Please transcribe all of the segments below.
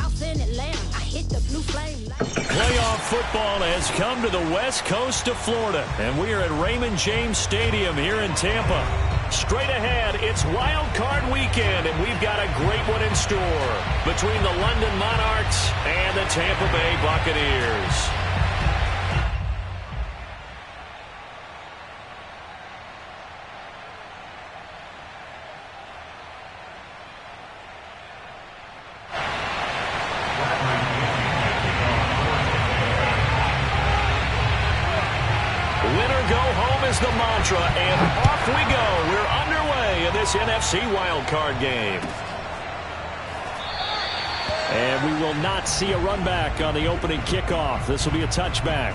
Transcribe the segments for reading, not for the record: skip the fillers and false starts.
house in Atlanta. I hit the blue flame. Playoff football has come to the west coast of Florida, and we are at Raymond James Stadium here in Tampa. Straight ahead, it's Wild Card Weekend, and we've got a great one in store between the London Monarchs and the Tampa Bay Buccaneers. Winner go home is the mantra, and off we go. We're underway in this NFC wildcard game. And we will not see a run back on the opening kickoff. This will be a touchback.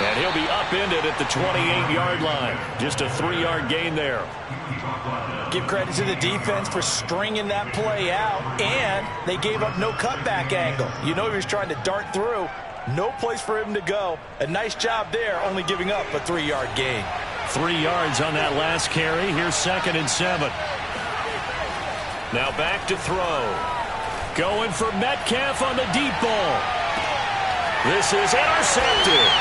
And he'll be upended at the 28-yard line. Just a 3-yard gain there. Give credit to the defense for stringing that play out, and they gave up no cutback angle. You know he was trying to dart through. No place for him to go. A nice job there, only giving up a 3-yard gain. 3 yards on that last carry. Here's 2nd and 7. Now back to throw. Going for Metcalf on the deep ball. This is intercepted.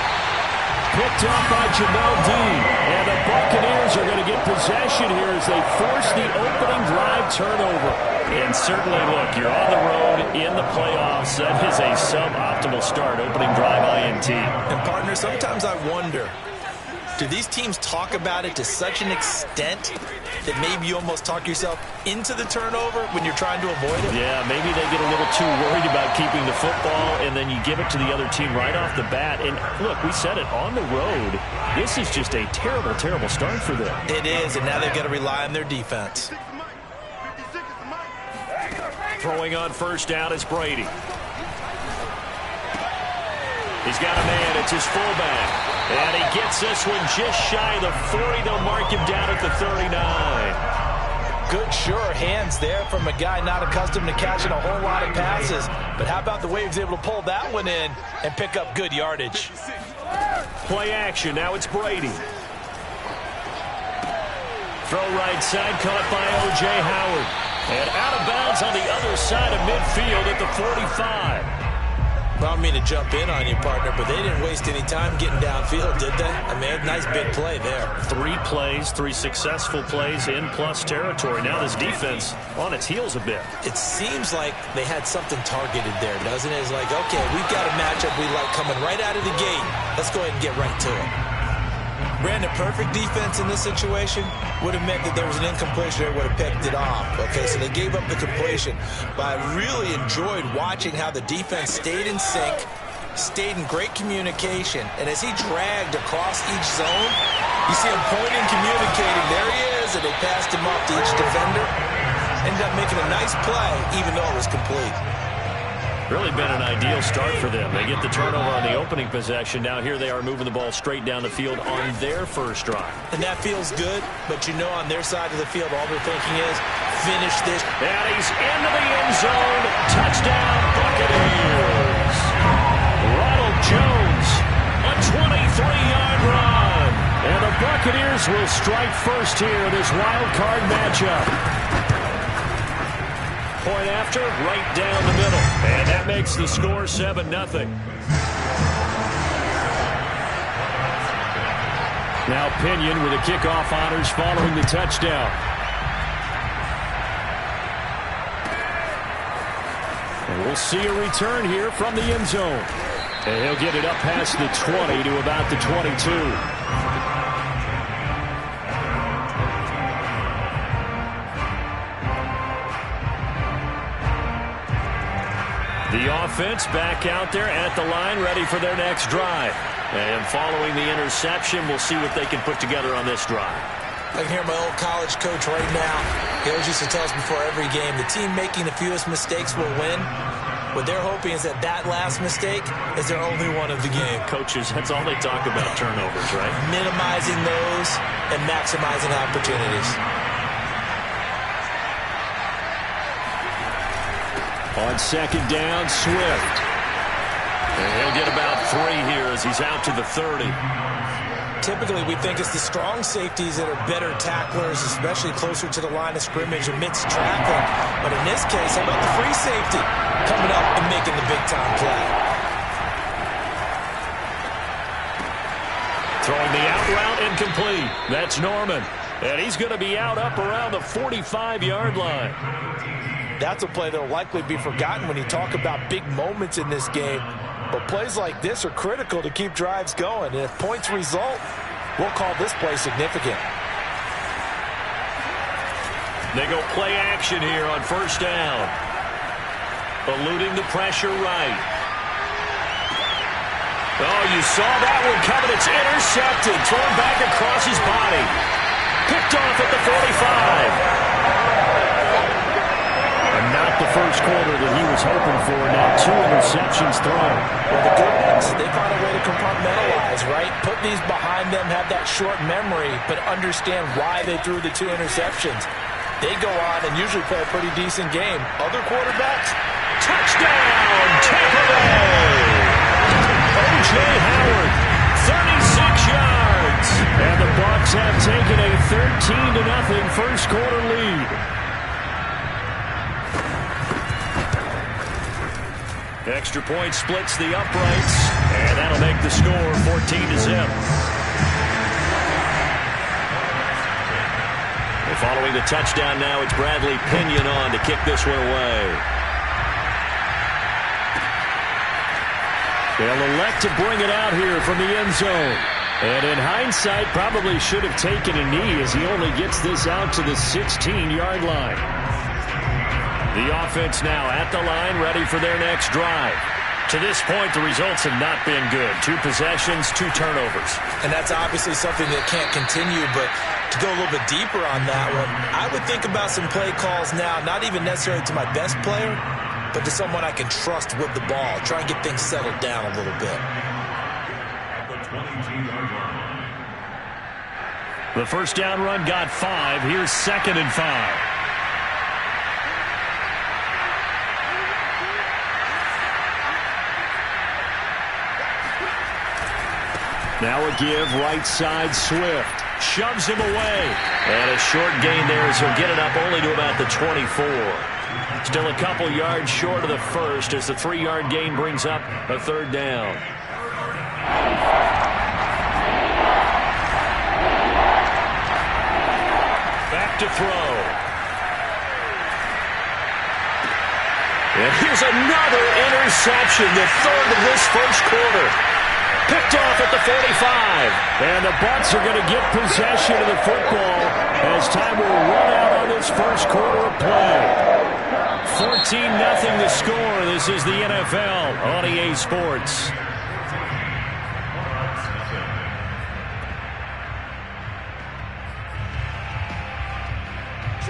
Picked up by Jamel Dean. And the Buccaneers are going to get possession here as they force the opening drive turnover. And certainly, look, you're on the road in the playoffs. That is a suboptimal start, opening drive INT. And, partner, sometimes I wonder, do these teams talk about it to such an extent that maybe you almost talk yourself into the turnover when you're trying to avoid it? Yeah, maybe they get a little too worried about keeping the football, and then you give it to the other team right off the bat. And, look, we said it, on the road, this is just a terrible, terrible start for them. It is, and now they've got to rely on their defense. Throwing on first down is Brady. He's got a man. It's his fullback. And he gets this one just shy of the 40. They'll mark him down at the 39. Good, sure hands there from a guy not accustomed to catching a whole lot of passes. But how about the way he was able to pull that one in and pick up good yardage? Play action. Now it's Brady. Throw right side, caught by O.J. Howard. And out of bounds on the other side of midfield at the 45. Well, I don't mean to jump in on you, partner, but they didn't waste any time getting downfield, did they? I mean, nice big play there. 3 plays, 3 successful plays in plus territory. Now this defense on its heels a bit. It seems like they had something targeted there, doesn't it? It's like, okay, we've got a matchup we like coming right out of the gate. Let's go ahead and get right to it. Brandon, perfect defense in this situation would have meant that there was an incompletion. They would have picked it off. Okay, so they gave up the completion. But I really enjoyed watching how the defense stayed in sync, stayed in great communication. And as he dragged across each zone, you see him pointing, communicating. There he is, and they passed him off to each defender. Ended up making a nice play, even though it was complete. Really been an ideal start for them. They get the turnover on the opening possession. Now here they are moving the ball straight down the field on their first drive. And that feels good, but you know on their side of the field, all they're thinking is, finish this. And he's into the end zone. Touchdown, Buccaneers. Ronald Jones, a 23-yard run. And the Buccaneers will strike first here in this wild card matchup. Point after, right down the middle. And that makes the score 7-0. Now Pinion with the kickoff honors following the touchdown. And we'll see a return here from the end zone. And he'll get it up past the 20 to about the 22. The offense back out there at the line, ready for their next drive. And following the interception, we'll see what they can put together on this drive. I can hear my old college coach right now. He always used to tell us before every game, the team making the fewest mistakes will win. What they're hoping is that that last mistake is their only one of the game. Coaches, that's all they talk about, turnovers, right? Minimizing those and maximizing opportunities. On second down, Swift. And he'll get about 3 here as he's out to the 30. Typically, we think it's the strong safeties that are better tacklers, especially closer to the line of scrimmage amidst traffic. But in this case, how about the free safety coming up and making the big-time play? Throwing the out route incomplete. That's Norman. And he's going to be out up around the 45-yard line. That's a play that will likely be forgotten when you talk about big moments in this game. But plays like this are critical to keep drives going. And if points result, we'll call this play significant. They go play action here on first down. Eluding the pressure right. Oh, you saw that one coming. It's intercepted. Thrown back across his body. Picked off at the 45. Not the first quarter that he was hoping for. Now 2 interceptions thrown. Well, the good ones, they find a way to compartmentalize, right? Put these behind them, have that short memory, but understand why they threw the 2 interceptions. They go on and usually play a pretty decent game. Other quarterbacks, touchdown, Tampa Bay! O.J. Howard, 36 yards. And the Bucs have taken a 13-0 first quarter lead. Extra point splits the uprights, and that'll make the score 14-0. Well, following the touchdown now, it's Bradley Pinion on to kick this one away. They'll elect to bring it out here from the end zone. And in hindsight, probably should have taken a knee as he only gets this out to the 16-yard line. The offense now at the line, ready for their next drive. To this point, the results have not been good. 2 possessions, 2 turnovers. And that's obviously something that can't continue, but to go a little bit deeper on that one, I would think about some play calls now, not even necessarily to my best player, but to someone I can trust with the ball. Try and get things settled down a little bit. The first down run got 5. Here's 2nd and 5. Now a give, right side, Swift. Shoves him away. And a short gain there as he'll get it up only to about the 24. Still a couple yards short of the first as the 3-yard gain brings up a 3rd down. Back to throw. And here's another interception, the 3rd of this first quarter. Picked off at the 45. And the Bucs are going to get possession of the football as time will run out on this first quarter of play. 14-0 the score. This is the NFL on EA Sports.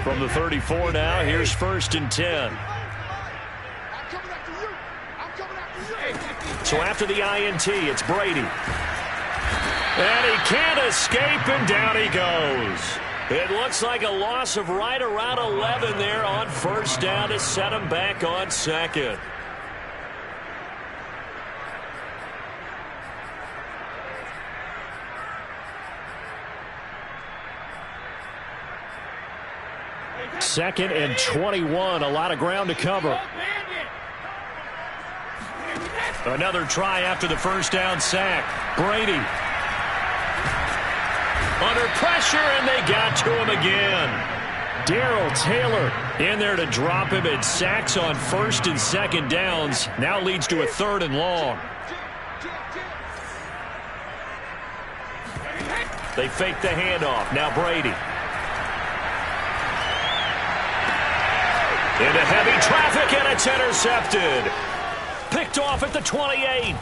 From the 34 now, here's 1st and 10. So after the INT, it's Brady. And he can't escape, and down he goes. It looks like a loss of right around 11 there on first down to set him back on 2nd. Second and 21, a lot of ground to cover. Another try after the first down sack. Brady. Under pressure, and they got to him again. Darrell Taylor in there to drop him, and sacks on 1st and 2nd downs. Now leads to a 3rd and long. They fake the handoff. Now Brady. Into heavy traffic, and it's intercepted. Picked off at the 28.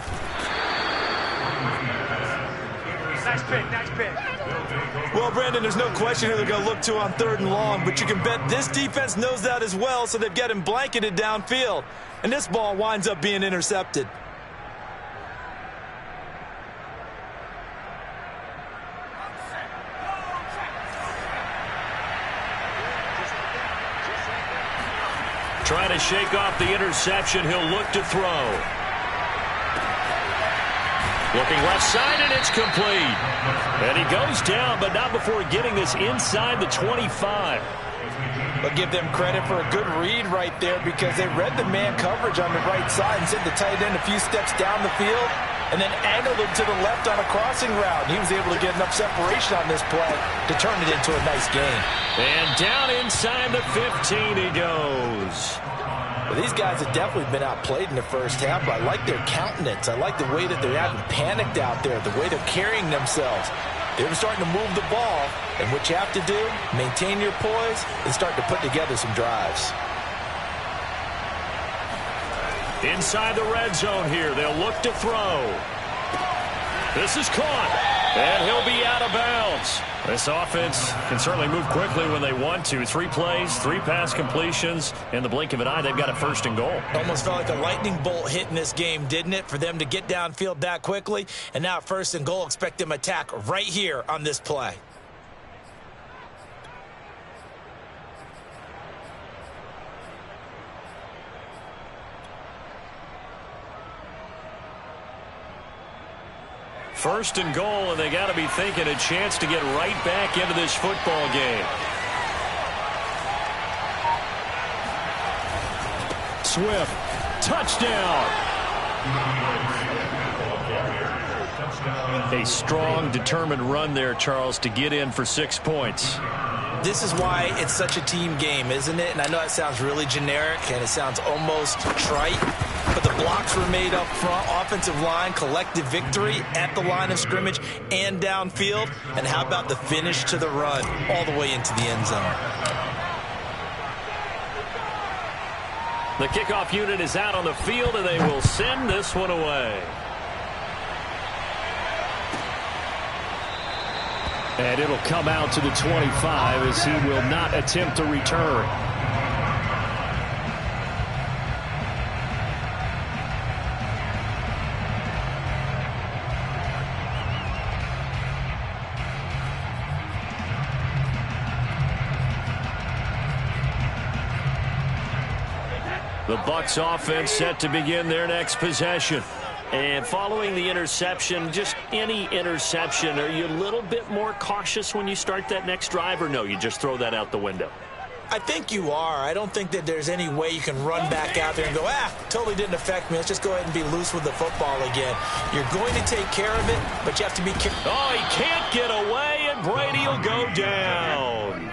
Well, Brandon, there's no question who they're going to look to on 3rd and long, but you can bet this defense knows that as well, so they've got him blanketed downfield. And this ball winds up being intercepted. Trying to shake off the interception. He'll look to throw. Looking left side, and it's complete. And he goes down, but not before getting this inside the 25. But give them credit for a good read right there, because they read the man coverage on the right side and sent the tight end a few steps down the field and then angled him to the left on a crossing route. He was able to get enough separation on this play to turn it into a nice gain. And down inside the 15 he goes. Well, these guys have definitely been outplayed in the first half, but I like their countenance. I like the way that they haven't panicked out there, the way they're carrying themselves. They're starting to move the ball, and what you have to do, maintain your poise and start to put together some drives. Inside the red zone here, they'll look to throw. This is caught, and he'll be out of bounds. This offense can certainly move quickly when they want to. 3 plays, 3 pass completions. In the blink of an eye, they've got a 1st and goal. Almost felt like a lightning bolt hit in this game, didn't it? For them to get downfield that quickly. And now 1st and goal, expect them to attack right here on this play. First and goal, and they got to be thinking a chance to get right back into this football game. Swift, touchdown. A strong, determined run there, Charles, to get in for 6 points. This is why it's such a team game, isn't it? And I know it sounds really generic and it sounds almost trite, but the blocks were made up front, offensive line, collective victory at the line of scrimmage and downfield. And how about the finish to the run all the way into the end zone? The kickoff unit is out on the field, and they will send this one away. And it'll come out to the 25 as he will not attempt to return. The Bucs offense set to begin their next possession. And following the interception, just any interception, are you a little bit more cautious when you start that next drive, or no, you just throw that out the window? I think you are. I don't think that there's any way you can run back out there and go, totally didn't affect me. Let's just go ahead and be loose with the football again. You're going to take care of it, but you have to be careful. Oh, he can't get away, and Brady will go down.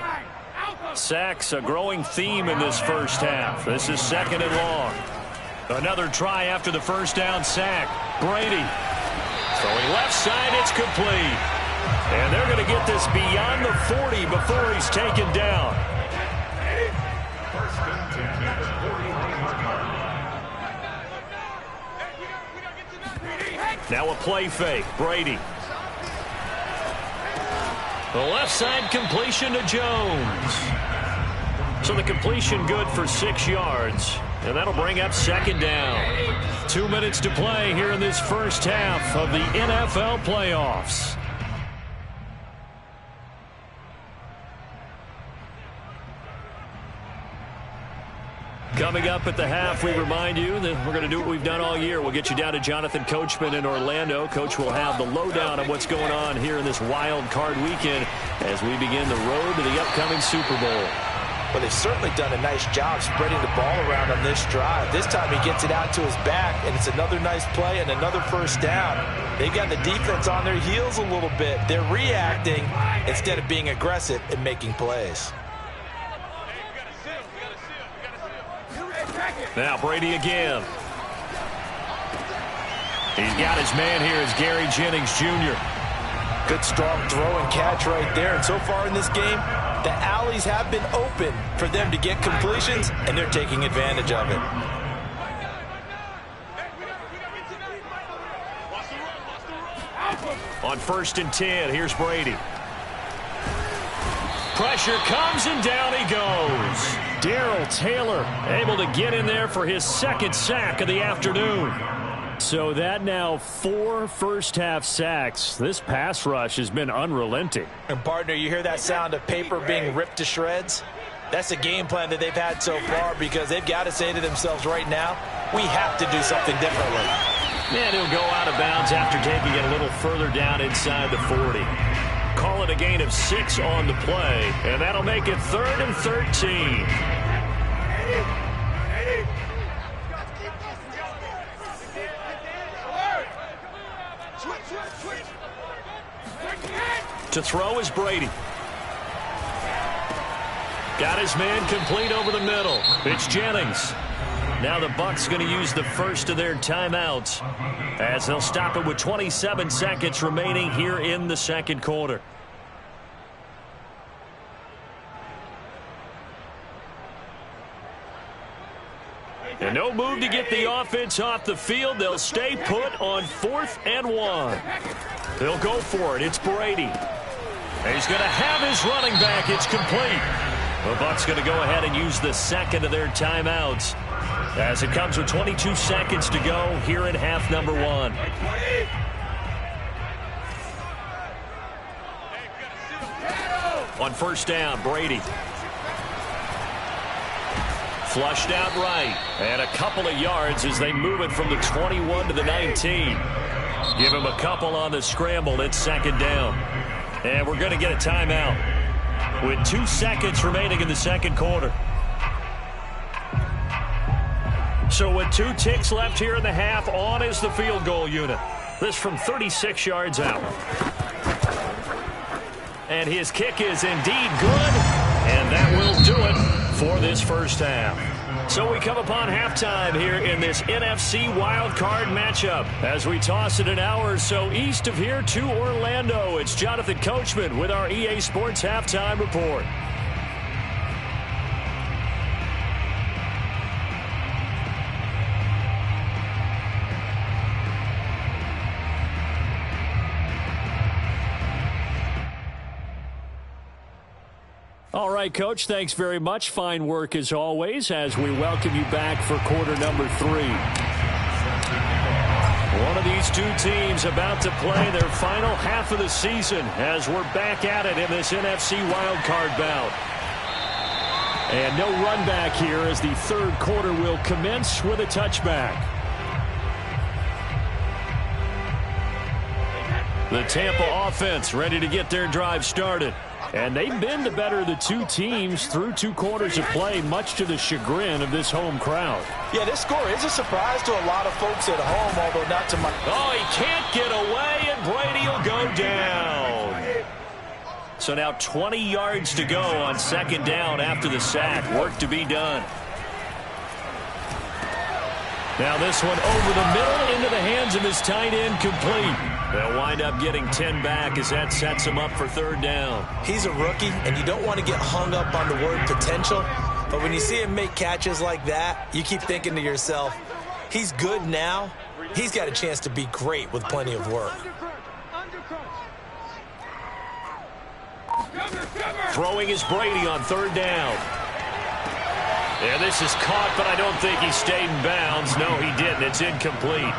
Sacks, a growing theme in this first half. This is 2nd and long. Another try after the first down sack. Brady throwing left side, it's complete. And they're going to get this beyond the 40 before he's taken down. Now a play fake. Brady. The left side completion to Jones. So the completion good for 6 yards. And that'll bring up 2nd down. 2 minutes to play here in this first half of the NFL playoffs. Coming up at the half, we remind you that we're going to do what we've done all year. We'll get you down to Jonathan Coachman in Orlando. Coach will have the lowdown of what's going on here in this wild card weekend as we begin the road to the upcoming Super Bowl. Well, they've certainly done a nice job spreading the ball around on this drive. This time he gets it out to his back, and it's another nice play and another first down. They've got the defense on their heels a little bit. They're reacting instead of being aggressive and making plays. Now Brady again. He's got his man here as Gary Jennings Jr. Good strong throw and catch right there. And so far in this game, the alleys have been open for them to get completions, and they're taking advantage of it. On 1st and 10, here's Brady. Pressure comes, and down he goes. Darrell Taylor able to get in there for his 2nd sack of the afternoon. So that now 4 first-half sacks. This pass rush has been unrelenting. And, partner, you hear that sound of paper being ripped to shreds? That's the game plan that they've had so far, because they've got to say to themselves right now, we have to do something differently. And he'll go out of bounds after taking it a little further down inside the 40. Call it a gain of 6 on the play, and that'll make it 3rd and 13. To throw is Brady. Got his man complete over the middle. It's Jennings. Now the Bucs going to use the first of their timeouts as they'll stop it with 27 seconds remaining here in the 2nd quarter. And no move to get the offense off the field. They'll stay put on 4th and 1. They'll go for it. It's Brady. And he's going to have his running back. It's complete. The Bucs going to go ahead and use the 2nd of their timeouts as it comes with 22 seconds to go here in half number 1. On 1st down, Brady. Flushed out right. And a couple of yards as they move it from the 21 to the 19. Give him a couple on the scramble. It's 2nd down. And we're going to get a timeout with 2 seconds remaining in the 2nd quarter. So with 2 ticks left here in the half, on is the field goal unit. This from 36 yards out. And his kick is indeed good. And that will do it for this 1st half. So we come upon halftime here in this NFC wildcard matchup as we toss it an hour or so east of here to Orlando. It's Jonathan Coachman with our EA Sports Halftime Report. All right, Coach, thanks very much. Fine work as always as we welcome you back for quarter number 3. One of these 2 teams about to play their final half of the season as we're back at it in this NFC wildcard bout. And no run back here as the 3rd quarter will commence with a touchback. The Tampa offense ready to get their drive started. And they've been the better of the 2 teams through 2 quarters of play, much to the chagrin of this home crowd. Yeah, this score is a surprise to a lot of folks at home, although not to my... Oh, he can't get away, and Brady will go down. So now 20 yards to go on 2nd down after the sack. Work to be done. Now this one over the middle into the hands of his tight end, complete. They'll wind up getting 10 back as that sets him up for 3rd down. He's a rookie, and you don't want to get hung up on the word potential. But when you see him make catches like that, you keep thinking to yourself, he's good now. He's got a chance to be great with plenty of work. Throwing is Brady on 3rd down. And this is caught, but I don't think he stayed in bounds. No, he didn't. It's incomplete.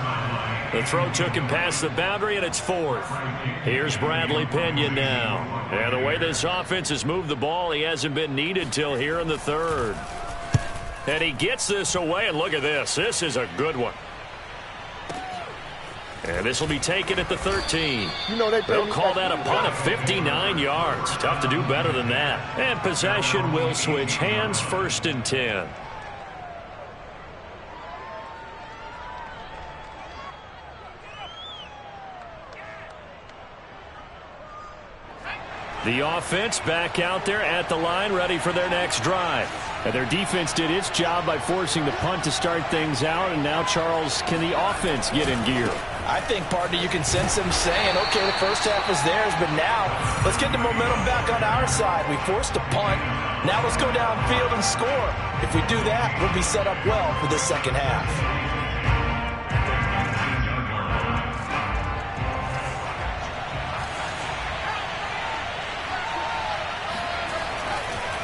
The throw took him past the boundary, and it's 4th. Here's Bradley Pena now. And the way this offense has moved the ball, he hasn't been needed till here in the 3rd. And he gets this away, and look at this. This is a good one. And this will be taken at the 13. They'll call that a punt of 59 yards. Tough to do better than that. And possession will switch hands, 1st and 10. The offense back out there at the line, ready for their next drive. And their defense did its job by forcing the punt to start things out. And now, Charles, can the offense get in gear? I think, partner, you can sense them saying, okay, the 1st half is theirs, but now let's get the momentum back on our side. We forced a punt. Now let's go downfield and score. If we do that, we'll be set up well for the 2nd half.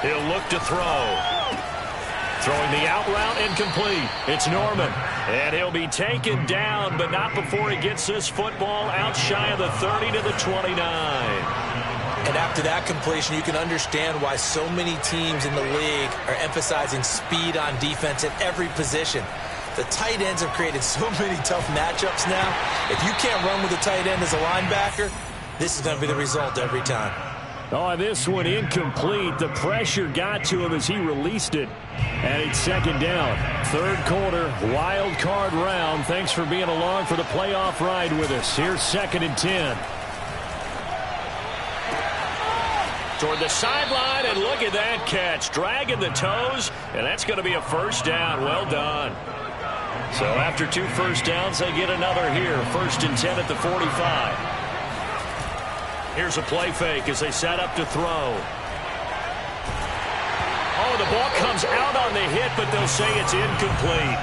He'll look to throw. Throwing the out route incomplete. It's Norman. And he'll be taken down, but not before he gets this football out shy of the 30 to the 29. And after that completion, you can understand why so many teams in the league are emphasizing speed on defense at every position. The tight ends have created so many tough matchups now. If you can't run with a tight end as a linebacker, this is going to be the result every time. Oh, this one incomplete. The pressure got to him as he released it. And it's second down. Third quarter, wild card round. Thanks for being along for the playoff ride with us. Here's 2nd and 10. Toward the sideline, and look at that catch. Dragging the toes, and that's going to be a first down. Well done. So after 2 first downs, they get another here. 1st and 10 at the 45. Here's a play fake as they set up to throw. Oh, the ball comes out on the hit, but they'll say it's incomplete.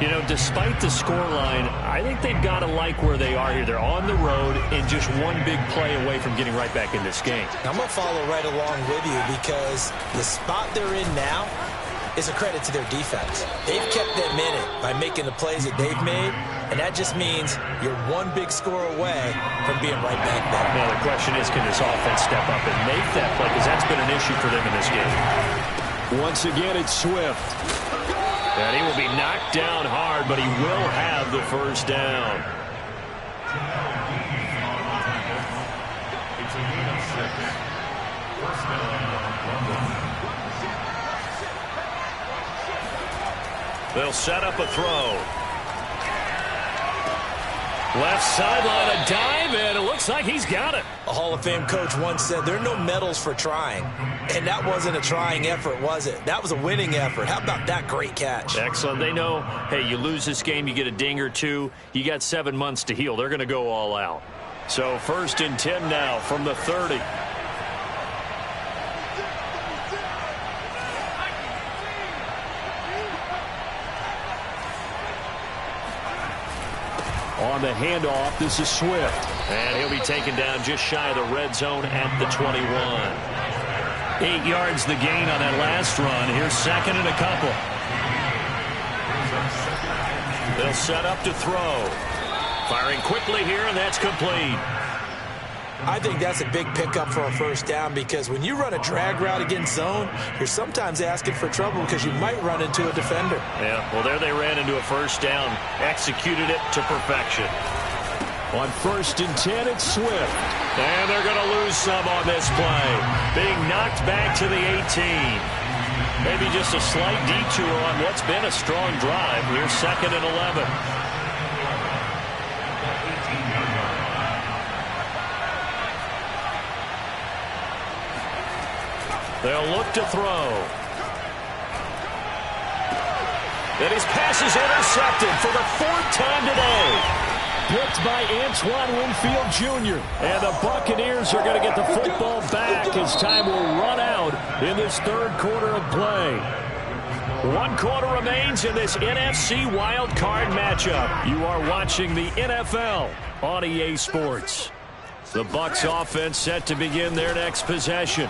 You know, despite the scoreline, I think they've got to like where they are here. They're on the road and just one big play away from getting right back in this game. I'm going to follow right along with you because the spot they're in now is a credit to their defense. They've kept them in it by making the plays that they've made, and that just means you're one big score away from being right back there. Now the question is, can this offense step up and make that play? Because that's been an issue for them in this game. Once again, it's Swift. And he will be knocked down hard, but he will have the first down. They'll set up a throw. Left sideline, a dive, and it looks like he's got it. A Hall of Fame coach once said there are no medals for trying. And that wasn't a trying effort, was it? That was a winning effort. How about that great catch? Excellent. They know, hey, you lose this game, you get a ding or two. You got 7 months to heal. They're going to go all out. So 1st and 10 now from the 30. On the handoff, this is Swift. And he'll be taken down just shy of the red zone at the 21. 8 yards the gain on that last run. Here's 2nd and a couple. They'll set up to throw. Firing quickly here, and that's complete. I think that's a big pickup for a first down because when you run a drag route against zone, you're sometimes asking for trouble because you might run into a defender. Yeah, well, there they ran into a first down. Executed it to perfection. On 1st and 10, it's Swift. And they're going to lose some on this play. Being knocked back to the 18. Maybe just a slight detour on what's been a strong drive. Here's 2nd and 11. They'll look to throw. And his pass is intercepted for the 4th time today. Picked by Antoine Winfield Jr. And the Buccaneers are going to get the football back as time will run out in this 3rd quarter of play. 1 quarter remains in this NFC Wild Card matchup. You are watching the NFL on EA Sports. The Bucs offense set to begin their next possession.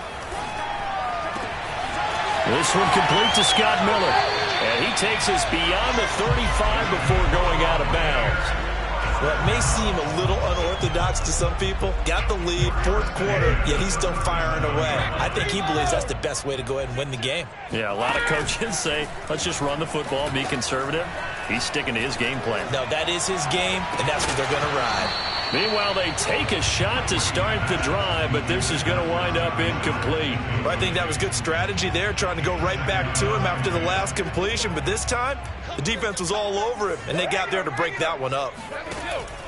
This one complete to Scott Miller. And he takes us beyond the 35 before going out of bounds. Well, it may seem a little unorthodox to some people. Got the lead, 4th quarter, yet he's still firing away. I think he believes that's the best way to go ahead and win the game. Yeah, a lot of coaches say, let's just run the football, be conservative. He's sticking to his game plan. No, that is his game, and that's what they're going to ride. Meanwhile, they take a shot to start the drive, but this is going to wind up incomplete. Well, I think that was good strategy there, trying to go right back to him after the last completion. But this time, the defense was all over him, and they got there to break that one up.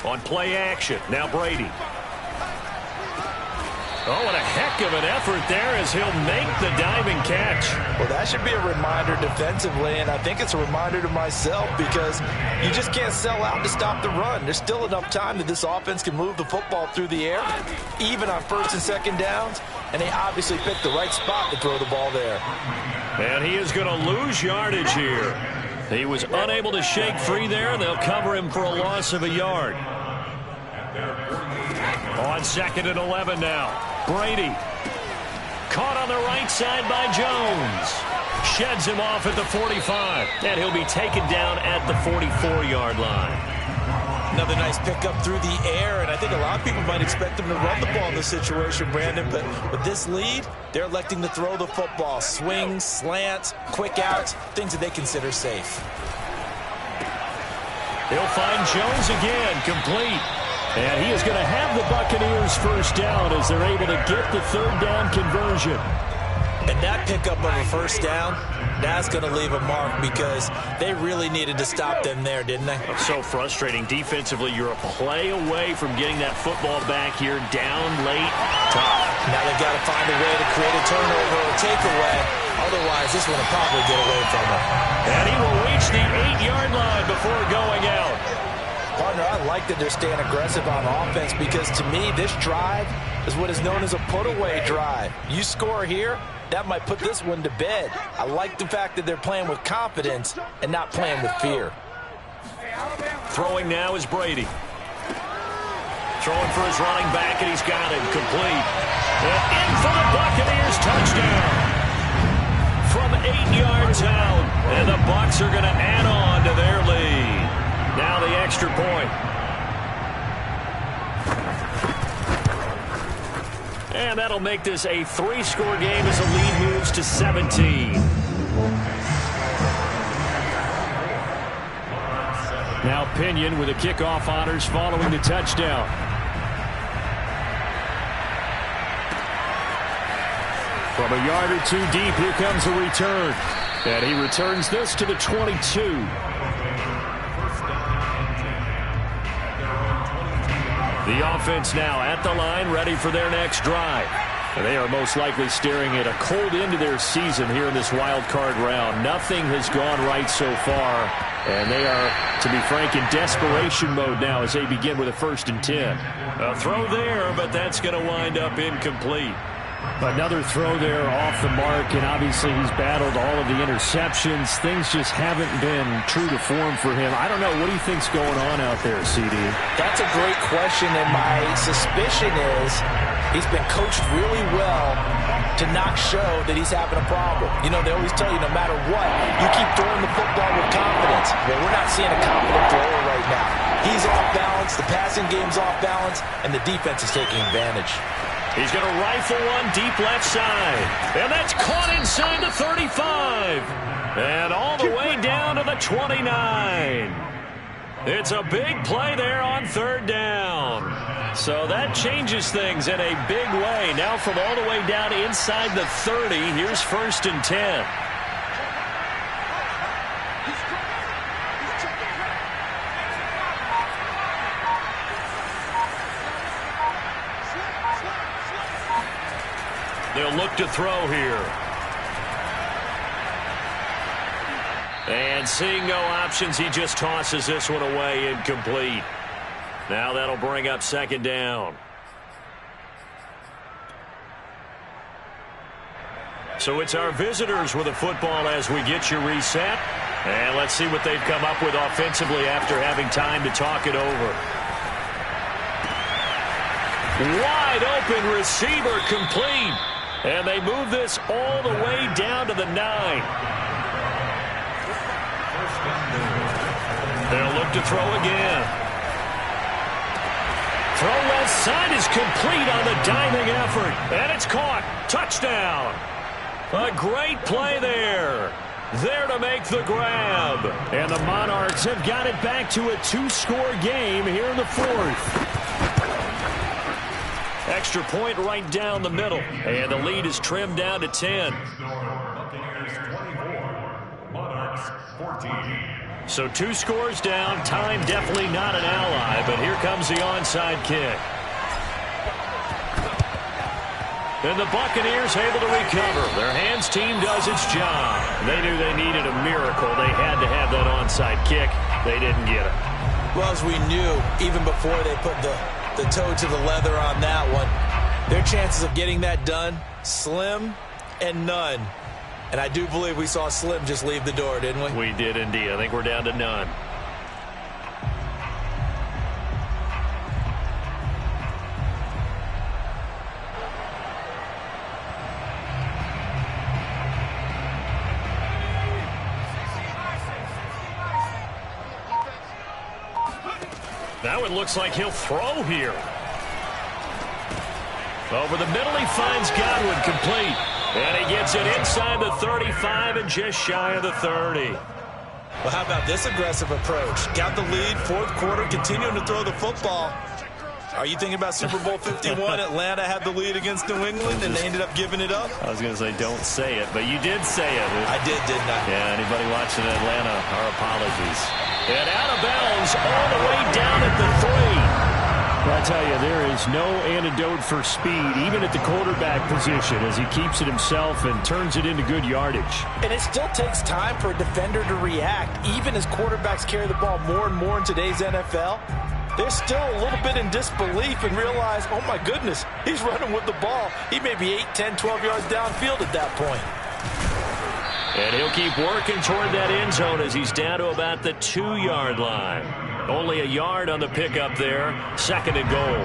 On play action, now Brady. Oh, and a heck of an effort there as he'll make the diving catch. Well, that should be a reminder defensively, and I think it's a reminder to myself because you just can't sell out to stop the run. There's still enough time that this offense can move the football through the air, even on 1st and 2nd downs, and they obviously picked the right spot to throw the ball there. And he is going to lose yardage here. He was unable to shake free there. They'll cover him for a loss of a yard. On 2nd and 11 now. Brady. Caught on the right side by Jones. Sheds him off at the 45. And he'll be taken down at the 44-yard line. Another nice pickup through the air, and I think a lot of people might expect him to run the ball in this situation, Brandon, but with this lead, they're electing to throw the football. Swings, slants, quick outs, things that they consider safe. He'll find Jones again, complete. And he is going to have the Buccaneers first down as they're able to get the third down conversion. And that pickup of a first down, that's going to leave a mark because they really needed to stop them there, didn't they? It's so frustrating. Defensively, you're a play away from getting that football back here, down late, tough. Now they've got to find a way to create a turnover or takeaway. Otherwise, this one will probably get away from them. And he will reach the 8-yard line before going out. Partner, I like that they're staying aggressive on offense because, to me, this drive is what is known as a put-away drive. You score here, that might put this one to bed. I like the fact that they're playing with confidence and not playing with fear. Throwing now is Brady. Throwing for his running back, and he's got it complete. And in for the Buccaneers touchdown. From 8 yards out. And the Bucs are going to add on to their lead. Now the extra point. And that'll make this a 3-score game as the lead moves to 17. Now Pinion with the kickoff honors following the touchdown. From a yard or two deep, here comes a return. And he returns this to the 22. The offense now at the line, ready for their next drive. And they are most likely staring at a cold end to their season here in this wild card round. Nothing has gone right so far, and they are, to be frank, in desperation mode now as they begin with a 1st and 10. A throw there, but that's going to wind up incomplete. Another throw there off the mark, and obviously he's battled all of the interceptions. Things just haven't been true to form for him. I don't know. What do you think's going on out there, CD? That's a great question, and my suspicion is he's been coached really well to not show that he's having a problem. You know, they always tell you no matter what, you keep throwing the football with confidence. Well, we're not seeing a confident thrower right now. He's off balance, the passing game's off balance, and the defense is taking advantage. He's going to rifle one deep left side. And that's caught inside the 35. And all the way down to the 29. It's a big play there on 3rd down. So that changes things in a big way. Now from all the way down inside the 30, here's 1st and 10. They'll look to throw here. And seeing no options, he just tosses this one away, incomplete. Now that'll bring up 2nd down. So it's our visitors with the football as we get you reset. And let's see what they've come up with offensively after having time to talk it over. Wide open receiver, complete. And they move this all the way down to the 9. They'll look to throw again. Throw left side is complete on the diving effort. And it's caught. Touchdown. A great play there. There to make the grab. And the Monarchs have got it back to a 2-score game here in the 4th. Extra point right down the middle. And the lead is trimmed down to 10. Buccaneers 24, Monarchs 14. So 2 scores down. Time definitely not an ally, but here comes the onside kick. And the Buccaneers able to recover. Their hands team does its job. They knew they needed a miracle. They had to have that onside kick. They didn't get it. Well, as we knew, even before they put the toe to the leather on that one, their chances of getting that done, slim and none. And I do believe we saw Slim just leave the door, didn't we? We did indeed. I think we're down to none. Now it looks like he'll throw here. Over the middle, he finds Godwin complete. And he gets it inside the 35 and just shy of the 30. Well, how about this aggressive approach? Got the lead, fourth quarter, continuing to throw the football. Are you thinking about Super Bowl 51? Atlanta had the lead against New England, and they ended up giving it up? I was going to say don't say it, but you did say it. I did, didn't I? Yeah, anybody watching Atlanta, our apologies. And out of bounds all the way down at the 3. I tell you, there is no antidote for speed, even at the quarterback position, as he keeps it himself and turns it into good yardage. And it still takes time for a defender to react, even as quarterbacks carry the ball more and more in today's NFL. They're still a little bit in disbelief and realize, oh my goodness, he's running with the ball. He may be 8, 10, 12 yards downfield at that point. And he'll keep working toward that end zone as he's down to about the 2-yard line. Only a yard on the pickup there. 2nd and goal.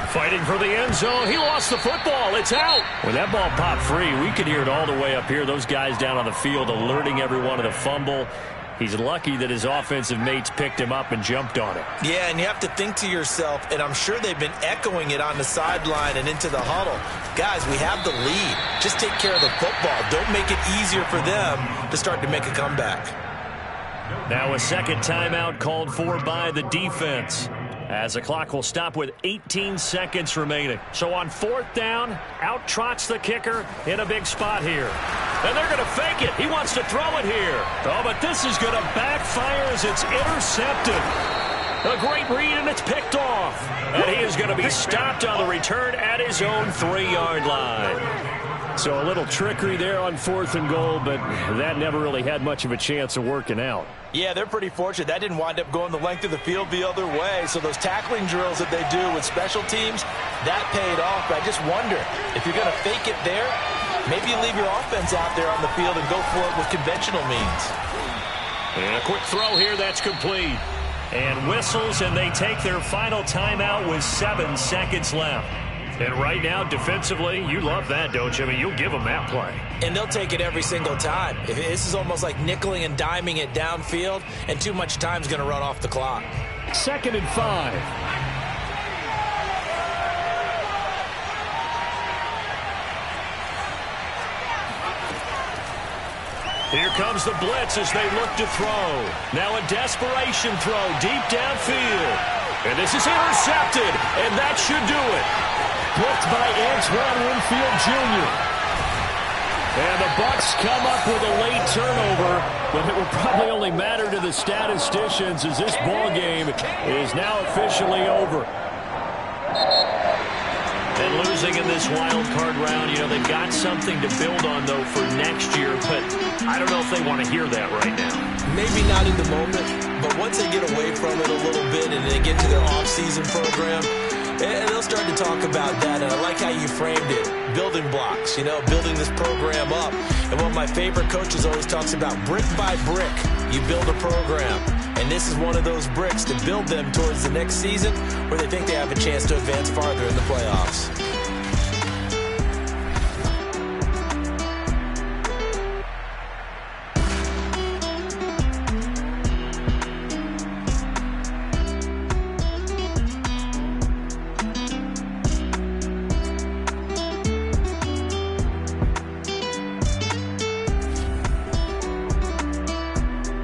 Fighting for the end zone. He lost the football. It's out. When that ball popped free, we could hear it all the way up here. Those guys down on the field alerting everyone of the fumble. He's lucky that his offensive mates picked him up and jumped on it. Yeah, and you have to think to yourself, and I'm sure they've been echoing it on the sideline and into the huddle. Guys, we have the lead. Just take care of the football. Don't make it easier for them to start to make a comeback. Now a second timeout called for by the defense, as the clock will stop with 18 seconds remaining. So on 4th down, out trots the kicker in a big spot here. And they're going to fake it. He wants to throw it here. Oh, but this is going to backfire as it's intercepted. A great read, and it's picked off. And he is going to be stopped on the return at his own 3-yard line. So a little trickery there on 4th and goal, but that never really had much of a chance of working out. Yeah, they're pretty fortunate. That didn't wind up going the length of the field the other way. So those tackling drills that they do with special teams, that paid off. But I just wonder, if you're going to fake it there, maybe you leave your offense out there on the field and go for it with conventional means. And a quick throw here, that's complete. And whistles, and they take their final timeout with 7 seconds left. And right now, defensively, you love that, don't you? I mean, you'll give them that play. And they'll take it every single time. This is almost like nickeling and diming it downfield, and too much time's going to run off the clock. 2nd and 5. Here comes the blitz as they look to throw. Now a desperation throw deep downfield. And this is intercepted, and that should do it. Blitzed by Antoine Winfield Jr. And the Bucs come up with a late turnover, but it will probably only matter to the statisticians as this ball game is now officially over. And losing in this wild card round, you know, they've got something to build on, though, for next year, but I don't know if they want to hear that right now. Maybe not in the moment, but once they get away from it a little bit and they get to their off-season program, and they'll start to talk about that. And I like how you framed it. Building blocks, you know, building this program up. And one of my favorite coaches always talks about brick by brick, you build a program. And this is one of those bricks to build them towards the next season where they think they have a chance to advance farther in the playoffs.